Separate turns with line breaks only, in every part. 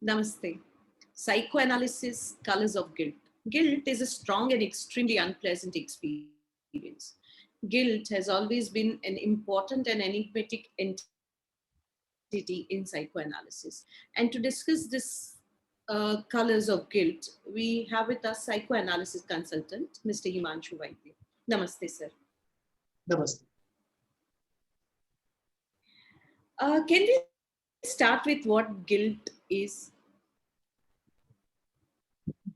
Namaste. Psychoanalysis, colors of guilt. Guilt is a strong and extremely unpleasant experience. Guilt has always been an important and enigmatic entity in psychoanalysis. And to discuss this colors of guilt, we have with us psychoanalysis consultant, Mr. Himanshu Vaidya. Namaste, sir.
Namaste.
Can we start with what guilt is?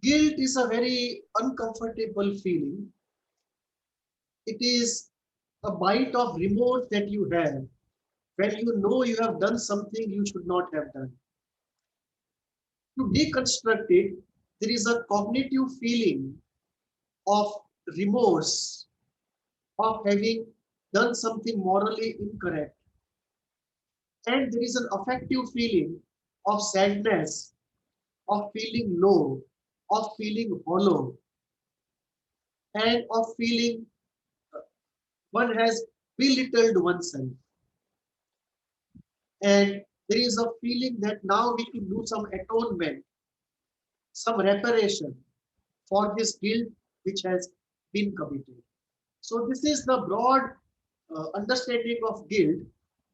Guilt is a very uncomfortable feeling. It is a bite of remorse that you have when you know you have done something you should not have done. To deconstruct it, there is a cognitive feeling of remorse, of having done something morally incorrect. And there is an affective feeling of sadness, of feeling low, of feeling hollow, and of feeling one has belittled oneself. And there is a feeling that now we can do some atonement, some reparation for this guilt which has been committed. So this is the broad understanding of guilt.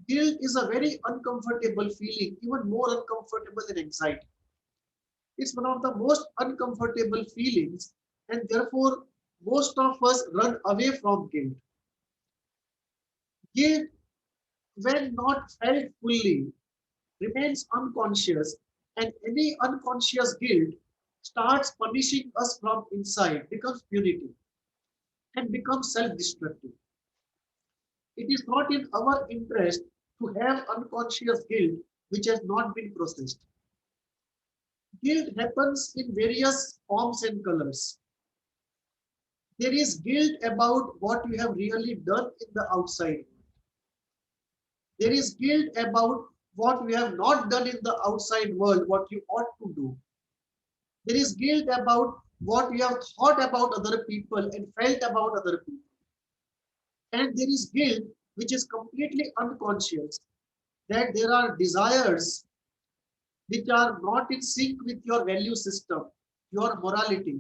Guilt is a very uncomfortable feeling, even more uncomfortable than anxiety. It's one of the most uncomfortable feelings, and therefore most of us run away from guilt. Guilt, when not felt fully, remains unconscious, and any unconscious guilt starts punishing us from inside, becomes punitive, and becomes self-destructive. It is not in our interest to have unconscious guilt which has not been processed. Guilt happens in various forms and colors. There is guilt about what you have really done in the outside. There is guilt about what you have not done in the outside world, what you ought to do. There is guilt about what you have thought about other people and felt about other people. And there is guilt which is completely unconscious, that there are desires which are not in sync with your value system, your morality.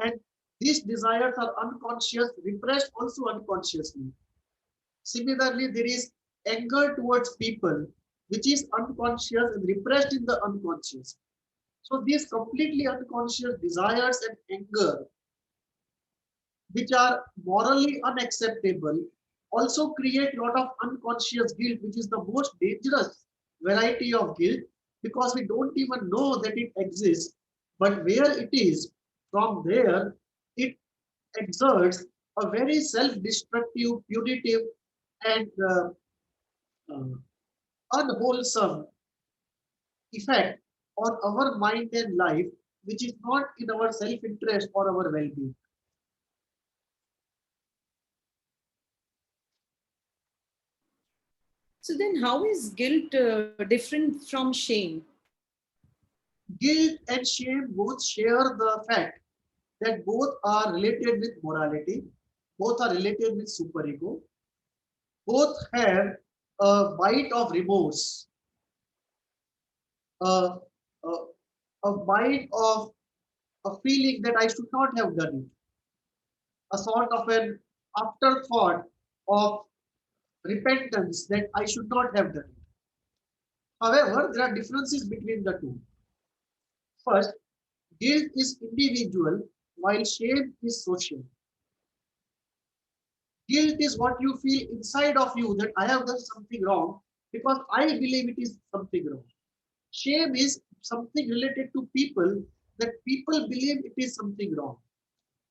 And these desires are unconscious, repressed also unconsciously. Similarly, there is anger towards people, which is unconscious and repressed in the unconscious. So these completely unconscious desires and anger, which are morally unacceptable, also create a lot of unconscious guilt, which is the most dangerous variety of guilt because we don't even know that it exists. But where it is, from there, it exerts a very self-destructive, punitive, and uh, unwholesome effect on our mind and life, which is not in our self-interest or our well-being.
So then, how is guilt different from shame?
Guilt and shame both share the fact that both are related with morality, both are related with superego, both have a bite of remorse, a, a, a bite of a feeling that I should not have done it, a sort of an afterthought of repentance that I should not have done it. However, there are differences between the two. First, guilt is individual while shame is social. Guilt is what you feel inside of you that I have done something wrong because I believe it is something wrong. Shame is something related to people that people believe it is something wrong.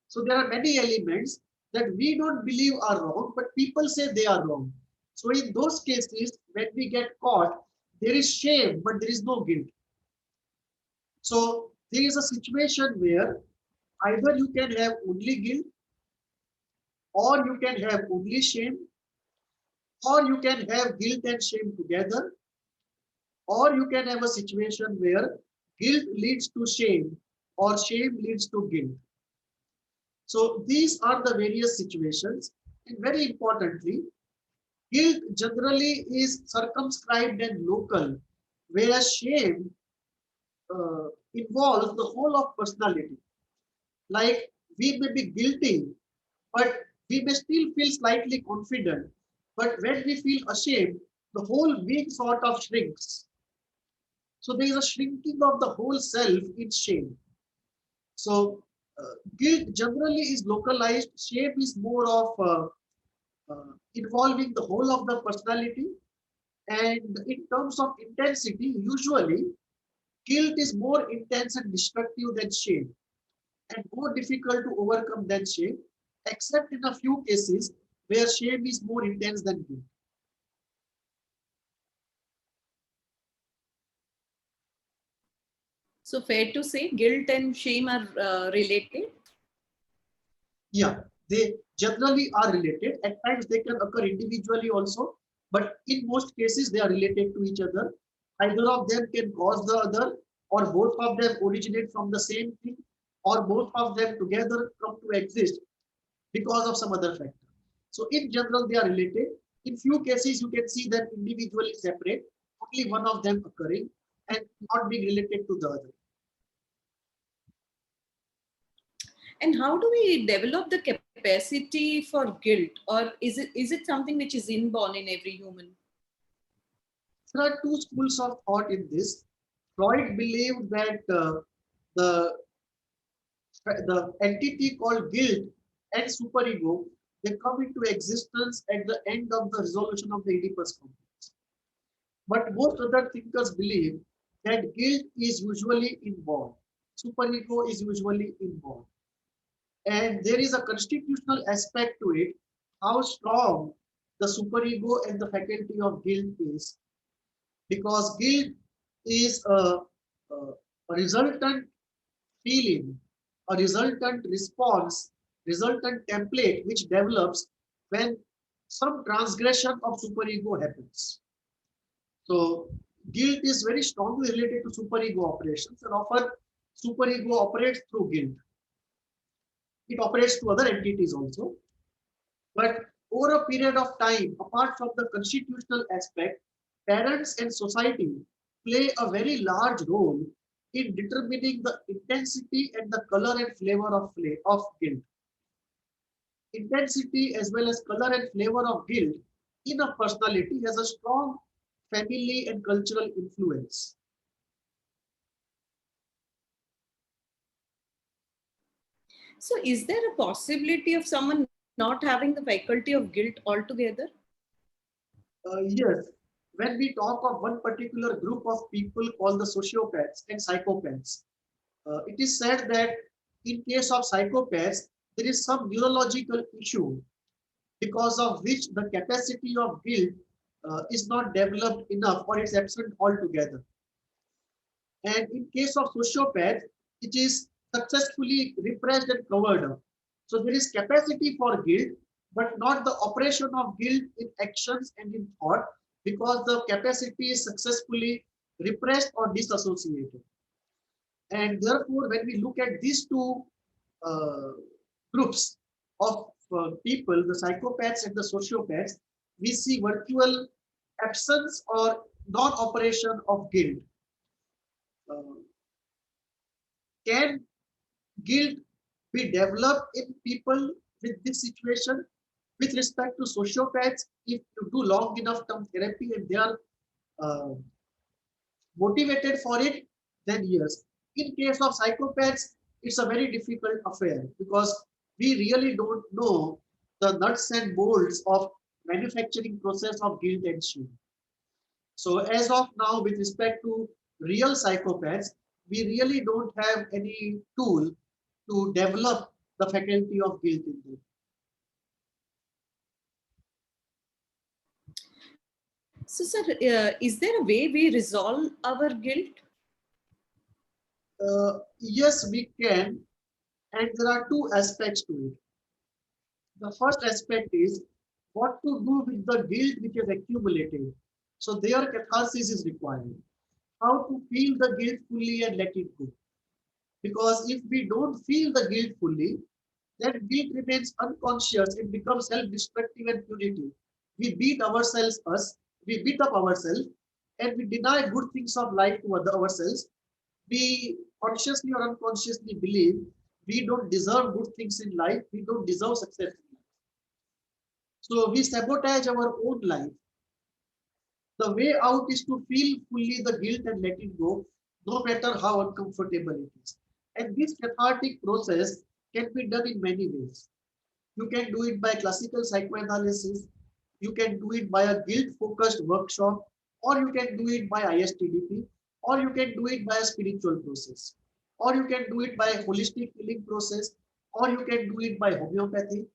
So there are many elements that we don't believe are wrong, but people say they are wrong. So in those cases, when we get caught, there is shame, but there is no guilt. So there is a situation where either you can have only guilt, or you can have only shame, or you can have guilt and shame together, or you can have a situation where guilt leads to shame or shame leads to guilt. So these are the various situations. And very importantly, guilt generally is circumscribed and local, whereas shame involves the whole of personality. Like we may be guilty, but we may still feel slightly confident. But when we feel ashamed, the whole being sort of shrinks. So there is a shrinking of the whole self in shame. So guilt generally is localized. Shame is more of involving the whole of the personality. And in terms of intensity, usually guilt is more intense and destructive than shame, and more difficult to overcome than shame, except in a few cases where shame is more intense than guilt.
So fair to say guilt and shame are related.
Yeah, they generally are related. At times they can occur individually also, but in most cases they are related to each other. Either of them can cause the other, or both of them originate from the same thing, or both of them together come to exist because of some other factor. So in general, they are related. In few cases, you can see them individually separate, only one of them occurring and not being related to the other.
And how do we develop the capacity for guilt, or is it something which is inborn in every human?
There are two schools of thought in this. Freud believed that the the entity called guilt and superego, they come into existence at the end of the resolution of the Oedipus complex. But most other thinkers believe that guilt is usually inborn, superego is usually inborn. And there is a constitutional aspect to it, how strong the superego and the faculty of guilt is. Because guilt is a resultant feeling, a resultant response, resultant template which develops when some transgression of superego happens. So guilt is very strongly related to superego operations, and often superego operates through guilt. It operates to other entities also. But over a period of time, apart from the constitutional aspect, parents and society play a very large role in determining the intensity and the color and flavor of guilt. Intensity as well as color and flavor of guilt in a personality has a strong family and cultural influence.
So is there a possibility of someone not having the faculty of guilt altogether?
Yes, when we talk of one particular group of people called the sociopaths and psychopaths, it is said that in case of psychopaths, there is some neurological issue because of which the capacity of guilt is not developed enough or it's absent altogether. And in case of sociopath, it is successfully repressed and covered up. So there is capacity for guilt, but not the operation of guilt in actions and in thought, because the capacity is successfully repressed or disassociated. And therefore, when we look at these two uh, groups of people, the psychopaths and the sociopaths, we see virtual absence or non-operation of guilt. Uh, can guilt be developed in people with this situation? With respect to sociopaths, if you do long enough term therapy and they are uh, motivated for it, then yes. In case of psychopaths, it's a very difficult affair because we really don't know the nuts and bolts of manufacturing process of guilt and shame. So as of now, with respect to real psychopaths, we really don't have any tool to develop the faculty of guilt in them.
So, sir, is there a way we resolve our guilt?
Yes, we can, and there are two aspects to it. The first aspect is what to do with the guilt which is accumulated. So their catharsis is required. How to feel the guilt fully and let it go. Because if we don't feel the guilt fully, then guilt remains unconscious and becomes self-destructive and punitive. We beat ourselves, we beat up ourselves, and we deny good things of life to ourselves We consciously or unconsciously believe we don't deserve good things in life, we don't deserve success in life. So we sabotage our own life. The way out is to feel fully the guilt and let it go, no matter how uncomfortable it is. And this cathartic process can be done in many ways. You can do it by classical psychoanalysis, you can do it by a guilt focused workshop, or you can do it by ISTDP, or you can do it by a spiritual process, or you can do it by a holistic healing process, or you can do it by homeopathy,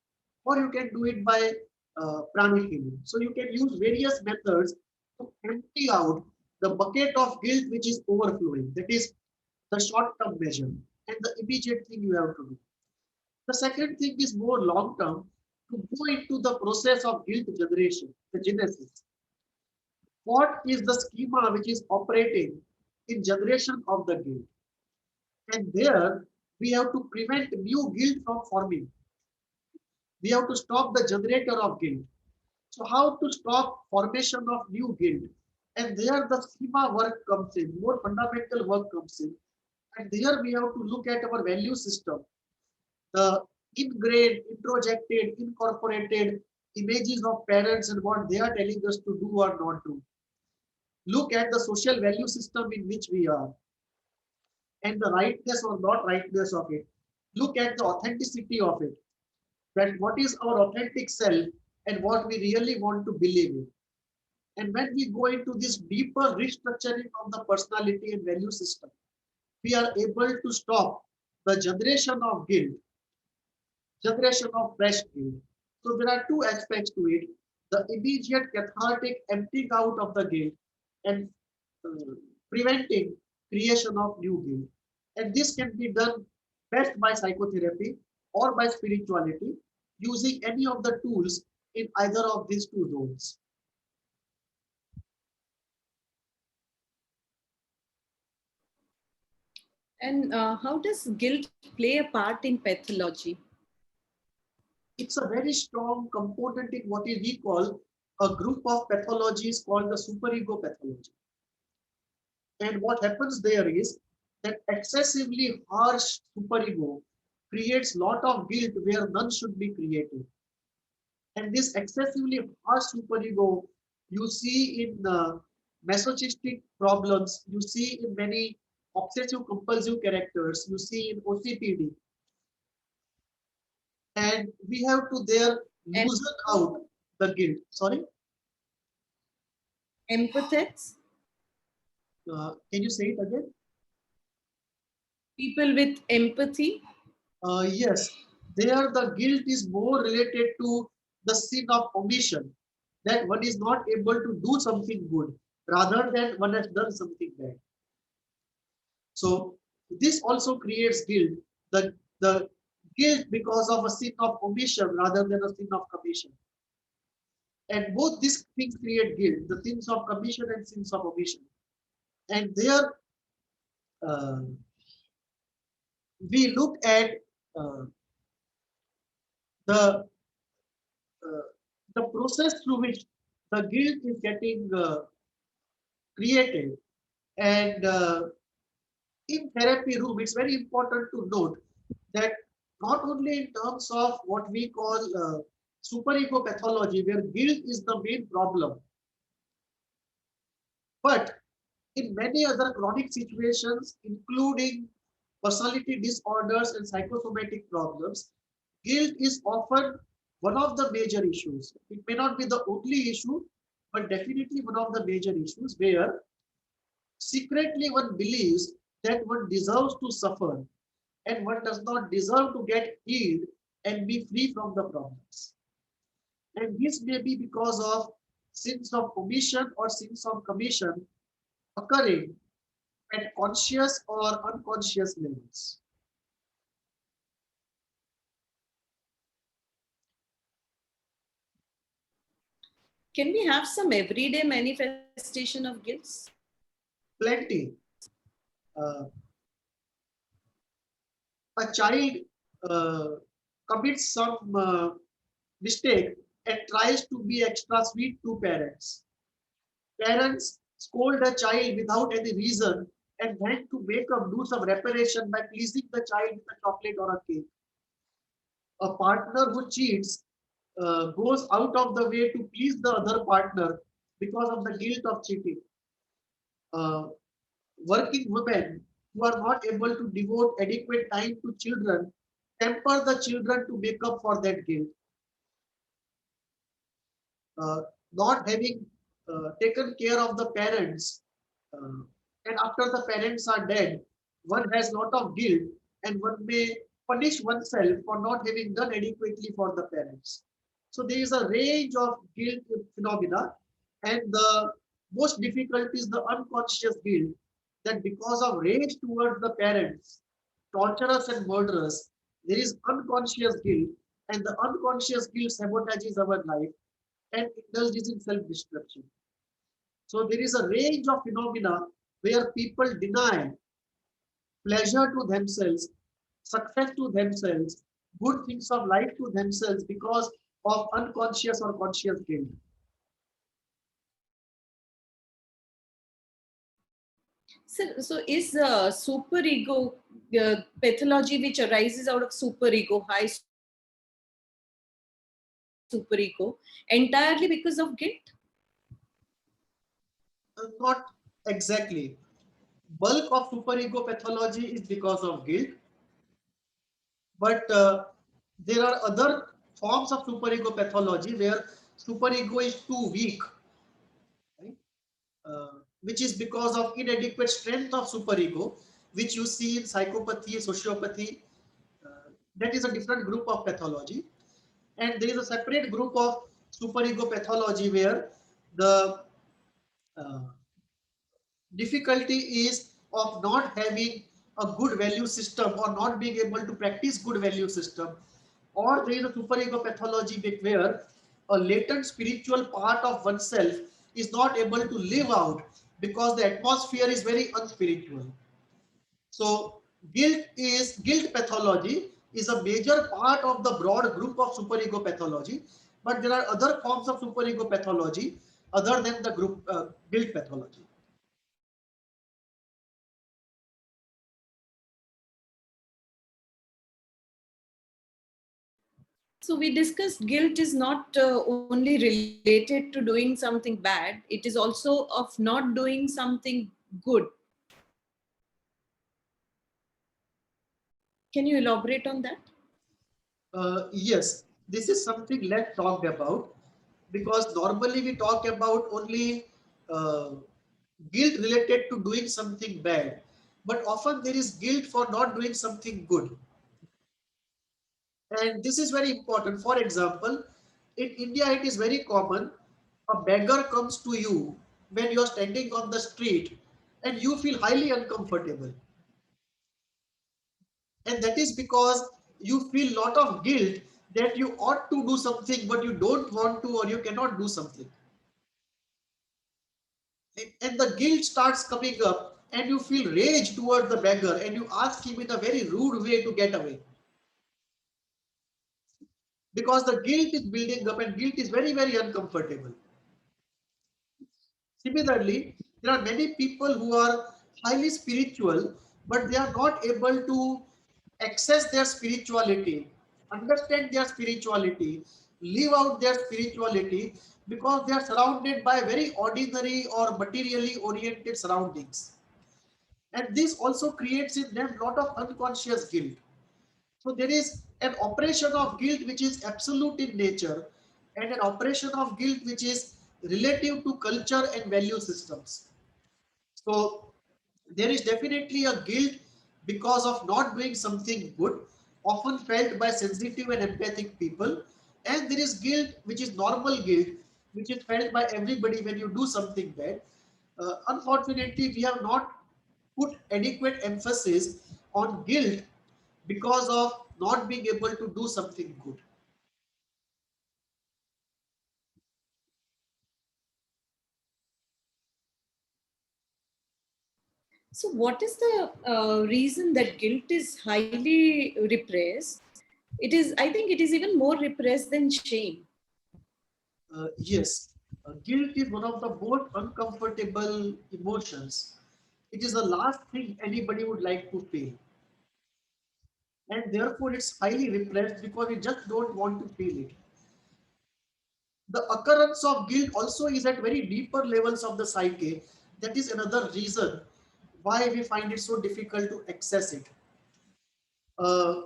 or you can do it by pranic healing. So you can use various methods to empty out the bucket of guilt which is overflowing. That is the short term measure and the immediate thing you have to do. The second thing is more long term, to go into the process of guilt generation, the genesis. What is the schema which is operating in generation of the guilt? And there we have to prevent new guilt from forming. We have to stop the generator of guilt. So how to stop formation of new guilt? And there the schema work comes in, more fundamental work comes in. And there we have to look at our value system, the ingrained, introjected, incorporated images of parents and what they are telling us to do or not do. Look at the social value system in which we are and the rightness or not rightness of it. Look at the authenticity of it. That what is our authentic self and what we really want to believe in. And when we go into this deeper restructuring of the personality and value system, we are able to stop the generation of guilt, generation of fresh guilt. So there are two aspects to it: the immediate cathartic emptying out of the guilt and uh, preventing creation of new guilt. And this can be done best by psychotherapy or by spirituality using any of the tools in either of these two zones.
And how does guilt play a part in pathology?
It's a very strong component in what we call a group of pathologies called the superego pathology. And what happens there is that excessively harsh superego creates lot of guilt where none should be created. And this excessively harsh superego you see in masochistic problems, you see in many obsessive compulsive characters, you see in OCPD. And we have to there
And
loosen out the guilt. Sorry,
empathets,
can you say it again?
people with empathy.
Yes, there the guilt is more related to the sin of omission, that one is not able to do something good rather than one has done something bad. So this also creates guilt, the guilt because of a sin of omission rather than a sin of commission. And both these things create guilt, the sins of commission and sins of omission. And there uh, we look at uh, the uh, the process through which the guilt is getting created. And in therapy room, it's very important to note that not only in terms of what we call superego pathology, where guilt is the main problem, but in many other chronic situations, including personality disorders and psychosomatic problems, guilt is often one of the major issues. It may not be the only issue, but definitely one of the major issues where secretly one believes that one deserves to suffer and one does not deserve to get healed and be free from the problems. And this may be because of sins of omission or sins of commission occurring at conscious or unconscious levels.
Can we have some everyday manifestation of guilt?
Plenty. Uh, a child uh, commits some mistake and tries to be extra sweet to parents. Parents scold a child without any reason and then to make up, do some reparation by pleasing the child with a chocolate or a cake. A partner who cheats goes out of the way to please the other partner because of the guilt of cheating. Uh, Working women who are not able to devote adequate time to children temper the children to make up for that guilt. uh, Not having taken care of the parents, uh, and after the parents are dead, one has lot of guilt and one may punish oneself for not having done adequately for the parents. So there is a range of guilt phenomena, and the most difficult is the unconscious guilt, that because of rage towards the parents, torturers and murderers, there is unconscious guilt, and the unconscious guilt sabotages our life and indulges in self-destruction. So there is a range of phenomena where people deny pleasure to themselves, success to themselves, good things of life to themselves because of unconscious or conscious guilt.
So is superego pathology which arises out of superego, high superego, entirely because of guilt?
Not exactly. Bulk of superego pathology is because of guilt, but there are other forms of superego pathology where superego is too weak, right? Which is because of inadequate strength of superego, which you see in psychopathy, sociopathy. That is a different group of pathology. And there is a separate group of superego pathology where the uh, difficulty is of not having a good value system or not being able to practice good value system, or there is a superego pathology where a latent spiritual part of oneself is not able to live out because the atmosphere is very unspiritual. So guilt pathology is a major part of the broad group of superego pathology, but there are other forms of superego pathology other than the group guilt pathology.
So we discussed guilt is not only related to doing something bad, it is also of not doing something good. Can you elaborate on that?
Yes, this is something less talked about because normally we talk about only uh, guilt related to doing something bad, but often there is guilt for not doing something good. And this is very important. For example, in India, it is very common a beggar comes to you when you are standing on the street and you feel highly uncomfortable. And that is because you feel lot of guilt that you ought to do something but you don't want to or you cannot do something, and the guilt starts coming up and you feel rage toward the beggar and you ask him in a very rude way to get away because the guilt is building up and guilt is very very uncomfortable. Similarly, there are many people who are highly spiritual, but they are not able to access their spirituality, understand their spirituality, live out their spirituality because they are surrounded by very ordinary or materially oriented surroundings. And this also creates in them a lot of unconscious guilt. So there is an operation of guilt which is absolute in nature and an operation of guilt which is relative to culture and value systems. So there is definitely a guilt because of not doing something good, often felt by sensitive and empathic people. And there is guilt which is normal guilt, which is felt by everybody when you do something bad. Unfortunately, we have not put adequate emphasis on guilt because of not being able to do something good.
So what is the reason that guilt is highly repressed? It is, I think it is even more repressed than shame.
Yes, guilt is one of the most uncomfortable emotions. It is the last thing anybody would like to feel. And therefore, it's highly repressed because we just don't want to feel it. The occurrence of guilt also is at very deeper levels of the psyche. That is another reason why we find it so difficult to access it. Uh,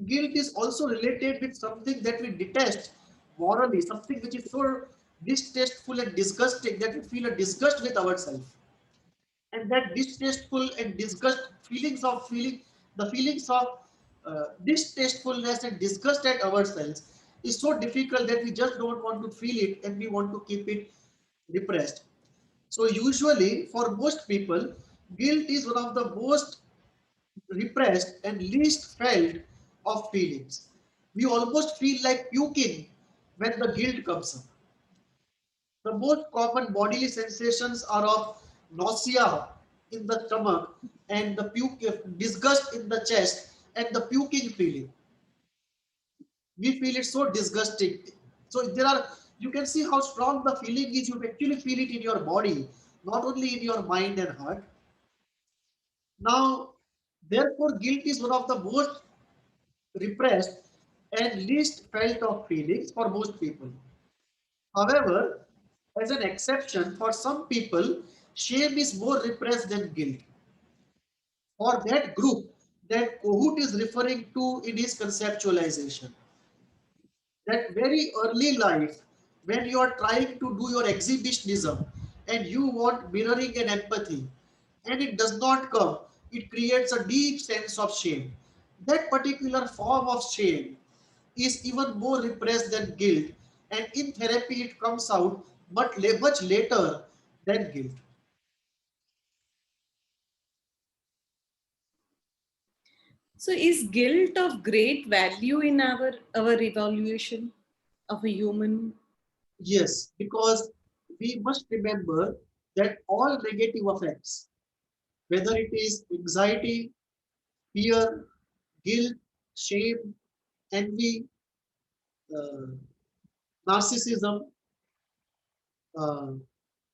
Guilt is also related with something that we detest morally, something which is so distasteful and disgusting that we feel a disgust with ourselves. And that distasteful and disgust the feelings of distastefulness and disgust at ourselves is so difficult that we just don't want to feel it and we want to keep it repressed. So usually for most people, guilt is one of the most repressed and least felt of feelings. We almost feel like puking when the guilt comes up. The most common bodily sensations are of nausea in the stomach and the disgust in the chest and the puking feeling. We feel it so disgusting. So there are, you can see how strong the feeling is. You actually feel it in your body, not only in your mind and heart. Now, therefore, guilt is one of the most repressed and least felt of feelings for most people. However, as an exception, for some people, shame is more repressed than guilt. For that group that Kohut is referring to in his conceptualization, that very early life, when you are trying to do your exhibitionism and you want mirroring and empathy, and it does not come, it creates a deep sense of shame. That particular form of shame is even more repressed than guilt, and in therapy it comes out much later than guilt.
So is guilt of great value in our evaluation of a human?
Yes, because we must remember that all negative effects, whether it is anxiety, fear, guilt, shame, envy, uh, narcissism, uh,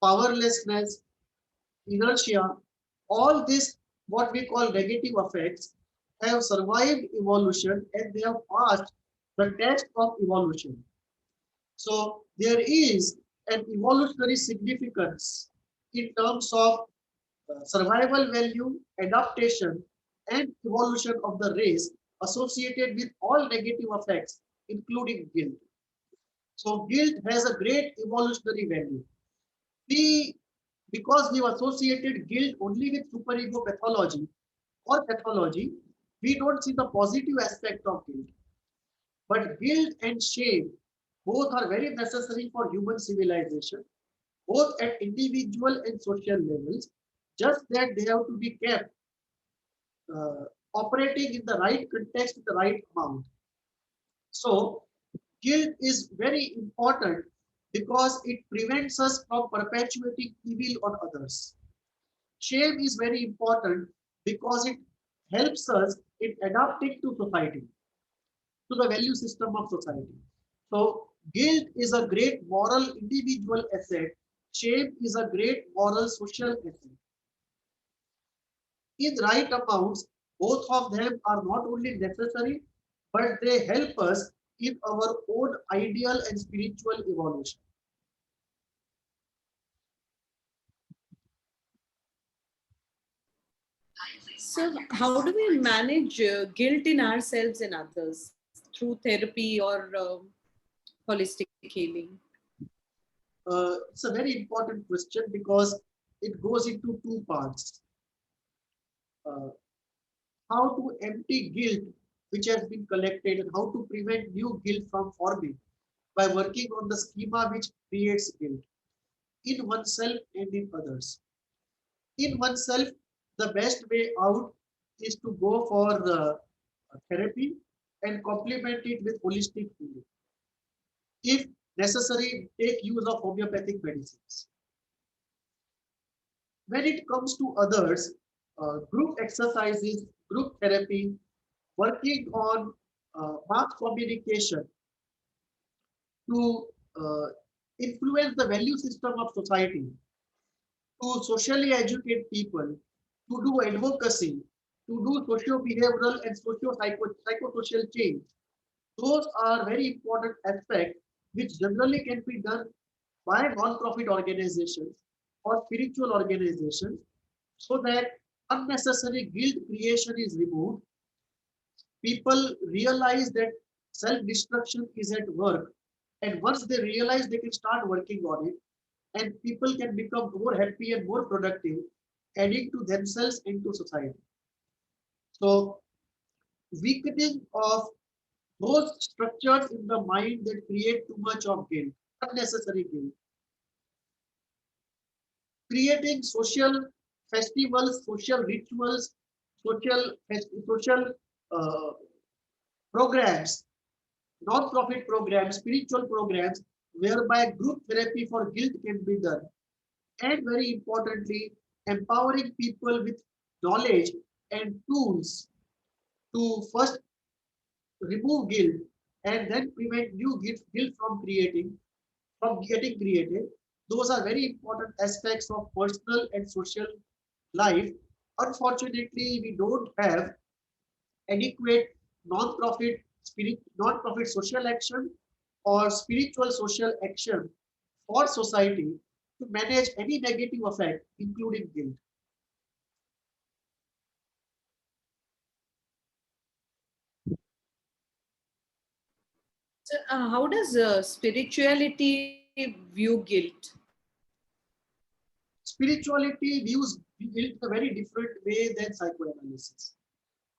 powerlessness, inertia, all this, what we call negative effects, have survived evolution and they have passed the test of evolution. So there is an evolutionary significance in terms of survival value, adaptation, and evolution of the race associated with all negative effects, including guilt. So guilt has a great evolutionary value. We, because we've associated guilt only with superego pathology or pathology, we don't see the positive aspect of guilt. But guilt and shame both are very necessary for human civilization, both at individual and social levels, just that they have to be kept uh, operating in the right context with the right amount. So, guilt is very important because it prevents us from perpetuating evil on others. Shame is very important because it helps us in adapting to society, to the value system of society. So, guilt is a great moral individual asset. Shame is a great moral social asset. In right amounts, both of them are not only necessary, but they help us in our own ideal and spiritual evolution.
So how do we manage guilt in ourselves and others through therapy or holistic healing?
It's a very important question because it goes into two parts. Uh, how to empty guilt which has been collected and how to prevent new guilt from forming by working on the schema which creates guilt in oneself and in others. In oneself, the best way out is to go for the therapy and complement it with holistic healing. If necessary, take use of homeopathic medicines. When it comes to others, group exercises, group therapy, working on mass communication to influence the value system of society to socially educate people, to do advocacy, to do socio-behavioral and psychosocial change. Those are very important aspects which generally can be done by non-profit organizations or spiritual organizations so that unnecessary guilt creation is removed. People realize that self-destruction is at work, and once they realize, they can start working on it, and people can become more happy and more productive, adding to themselves and to society. So weakening of those structures in the mind that create too much of guilt, unnecessary guilt, creating social festivals, social rituals, social uh, programs, non-profit programs, spiritual programs, whereby group therapy for guilt can be done. And very importantly, empowering people with knowledge and tools to first remove guilt and then prevent new guilt from getting created. Those are very important aspects of personal and social life. Unfortunately, we don't have adequate non-profit social action or spiritual social action for society to manage any negative effect, including guilt.
So, how does spirituality view guilt?
Spirituality views guilt in a very different way than psychoanalysis.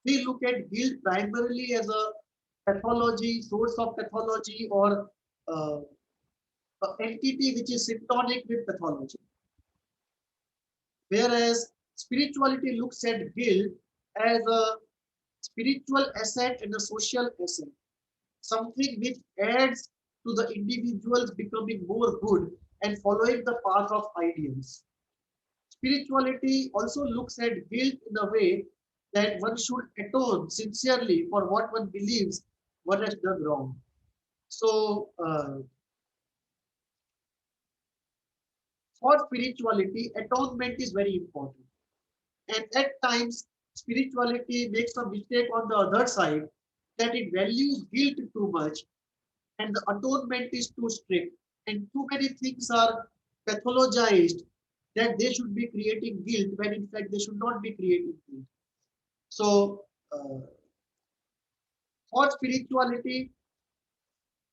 We look at guilt primarily as a pathology, source of pathology, or uh, an entity which is symptomatic with pathology. Whereas spirituality looks at guilt as a spiritual asset and a social asset, something which adds to the individuals becoming more good and following the path of ideals. Spirituality also looks at guilt in a way that one should atone sincerely for what one believes one has done wrong. So, for spirituality, atonement is very important. And at times, spirituality makes a mistake on the other side that it values guilt too much and the atonement is too strict. And too many things are pathologized that they should be creating guilt when in fact they should not be creating guilt. So, for spirituality,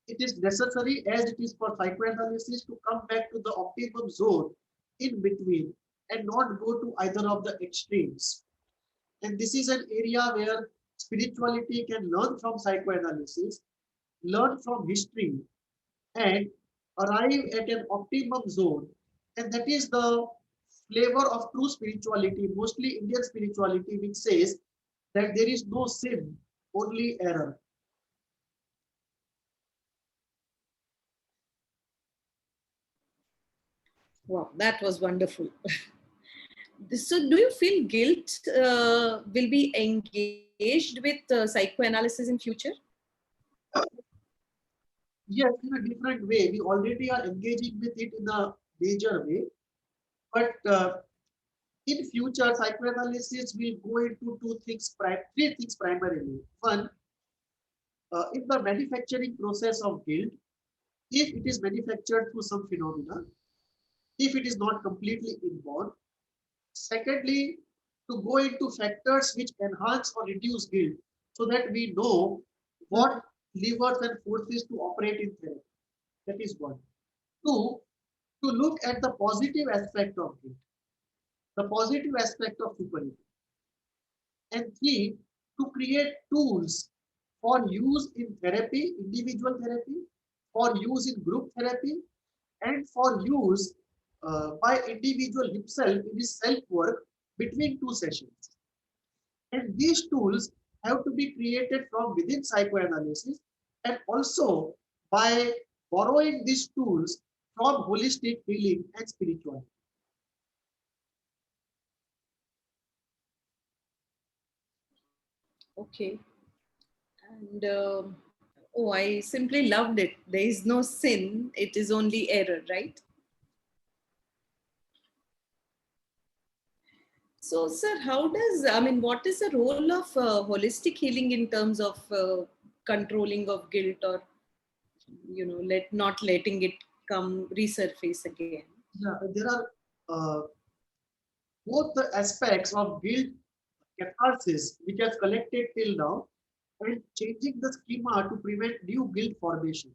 it is necessary as it is for psychoanalysis to come back to the optimum zone in between and not go to either of the extremes. And this is an area where spirituality can learn from psychoanalysis, learn from history, and arrive at an optimum zone. And that is the flavor of true spirituality, mostly Indian spirituality, which says that there is no sin, only error.
Wow, that was wonderful. So, do you feel guilt will be engaged with psychoanalysis in future?
Yes, in a different way. We already are engaging with it in a major way. But in future, psychoanalysis will go into three things primarily. One, in the manufacturing process of guilt, if it is manufactured through some phenomena, if it is not completely inborn. Secondly, to go into factors which enhance or reduce guilt so that we know what levers and forces to operate in therapy. That is one. Two, to look at the positive aspect of guilt, the positive aspect of superego. And three, to create tools for use in therapy, individual therapy, for use in group therapy, and for use by individual himself in his self-work between two sessions. And these tools have to be created from within psychoanalysis and also by borrowing these tools from holistic healing and spirituality.
Okay. And oh, I simply loved it. There is no sin, it is only error, right? So, sir, how does, I mean, what is the role of holistic healing in terms of controlling of guilt, or, not letting it come resurface again?
Yeah, there are both the aspects of guilt catharsis, which has collected till now, and changing the schema to prevent new guilt formation.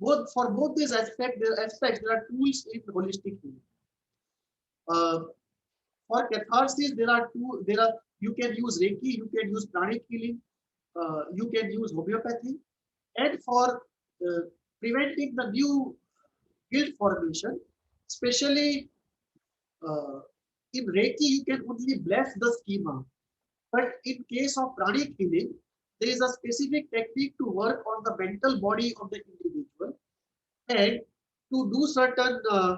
For both these aspects, there are tools in holistic healing. Uh, for catharsis, there are two. There are you can use Reiki, you can use pranic healing, you can use homeopathy, and for uh, preventing the new guilt formation, especially uh, in Reiki, you can only bless the schema. But in case of pranic healing, there is a specific technique to work on the mental body of the individual and to do certain uh,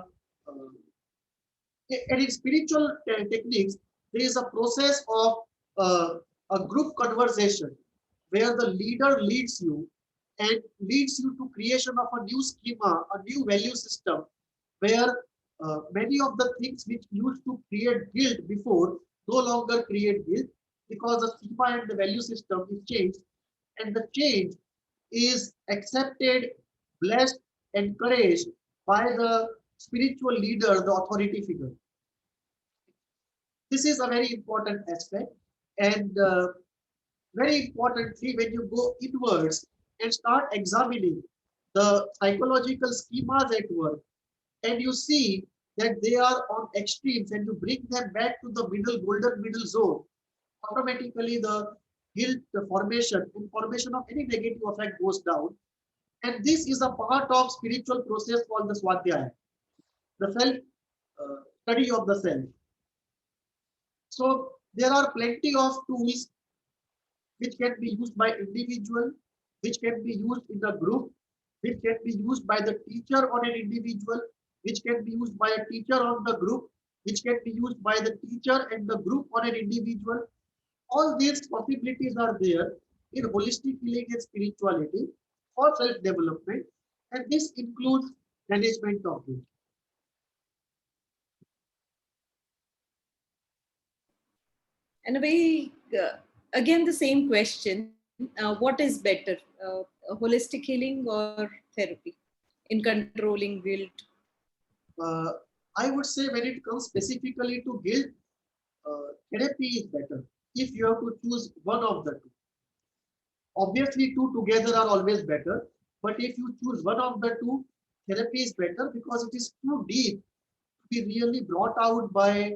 and in spiritual techniques, there is a process of a group conversation where the leader leads you and leads you to creation of a new schema, a new value system, where many of the things which used to create guilt before no longer create guilt because the schema and the value system is changed, and the change is accepted, blessed, encouraged by the spiritual leader, the authority figure. This is a very important aspect, and very importantly, when you go inwards and start examining the psychological schemas at work, and you see that they are on extremes, and you bring them back to the middle, golden middle zone, automatically the guilt formation and formation of any negative effect goes down. And this is a part of spiritual process called the Swadhyaya, the self study of the self. So there are plenty of tools which can be used by individual, which can be used in the group, which can be used by the teacher on an individual, which can be used by a teacher on the group, which can be used by the teacher and the group on an individual. All these possibilities are there in holistic healing and spirituality for self-development, and this includes management of it.
And a very, again, the same question, what is better, holistic healing or therapy in controlling guilt?
Uh, I would say when it comes specifically to guilt, therapy is better if you have to choose one of the two. Obviously, two together are always better, but if you choose one of the two, therapy is better because it is too deep to be really brought out by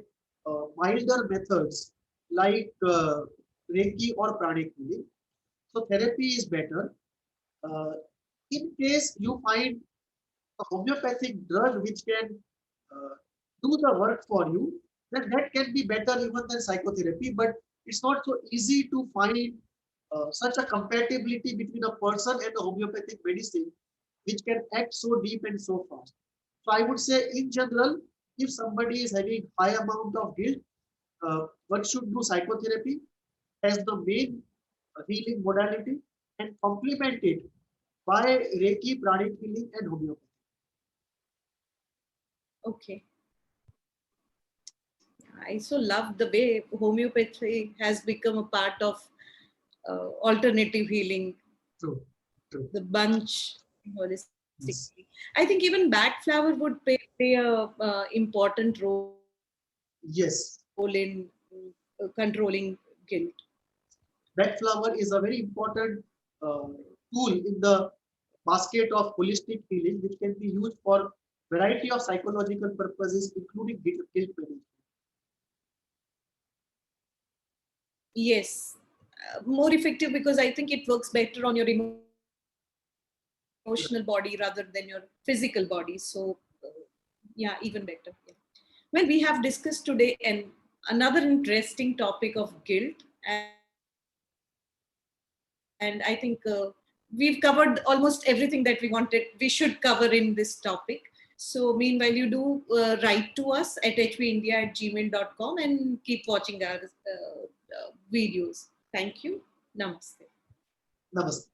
milder methods like Reiki or pranic healing. So therapy is better. Uh, in case you find a homeopathic drug which can uh, do the work for you, then that can be better even than psychotherapy. But it's not so easy to find such a compatibility between a person and a homeopathic medicine, which can act so deep and so fast. So I would say, in general, if somebody is having high amount of guilt, one should do psychotherapy as the main healing modality and complement it by Reiki, pranic healing, and homeopathy.
Okay. I so love the way homeopathy has become a part of alternative healing,
True, true.
the bunch holistic.
Yes.
I think even black flower would play a important role in
Yes,
controlling guilt.
red flower is a very important uh, tool in the basket of holistic healing, which can be used for variety of psychological purposes, including guilt management.
Yes, more effective because I think it works better on your emotional body rather than your physical body. So, yeah, even better. Yeah. Well, we have discussed today another interesting topic of guilt, and I think we've covered almost everything that we wanted, we should cover in this topic. So, meanwhile, you do write to us at hvindia@gmail.com and keep watching our videos. Thank you. Namaste.
Namaste.